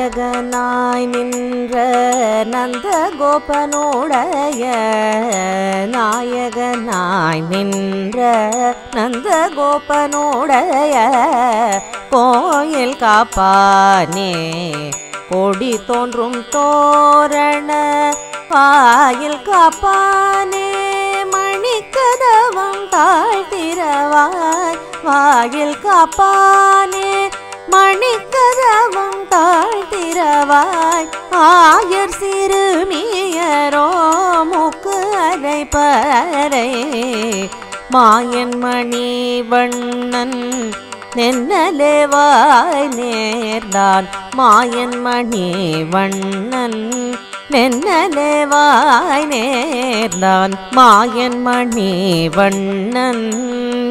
நாயகனாய் நின்ற நந்த கோபனுடைய நாயகனாய் நின்ற நந்த கோபனுடைய கோயில் காப்பானே கொடி தோன்றும் தோரண வாயில் காப்பானே மணிக்கதவம் தாழ்த்திரவாய் வாயில் காப்பானே மணிக்கதவம் தாழ்த்திரவாய் ஆயர் சிறுமியரோ முக்கு அரைப்பறை மாயன் மணி வண்ணன் நென்னலேவாய் நேர்ந்தான் மாயன் மணி வண்ணன் நென்னலேவாய் நேர்ந்தான் மாயன் மணி வண்ணன்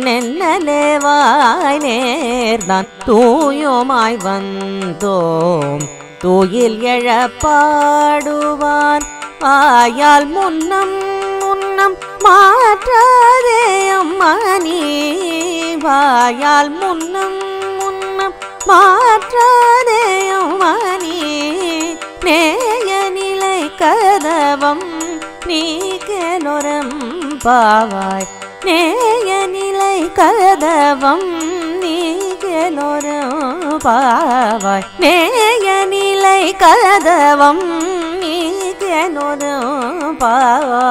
நென்னலேவாய் நேர்ந்தான் தூயோமாய் வந்தோம் தூயில் எழப்பாடுவான் வாயால் முன்னம் முன்னம் மாற்றாதே அம்மா நீ வாயால் முன்னம் முன்னம் மாற்றாதே அம்மா நீ நேய நிலை கதவம் நீக்கலொரம் பாவாய் நேய நிலை கதவம் நீக்கலொரம் பாவாய் நேய நிலை கதவம் நீக்கலொரம் பாவாய்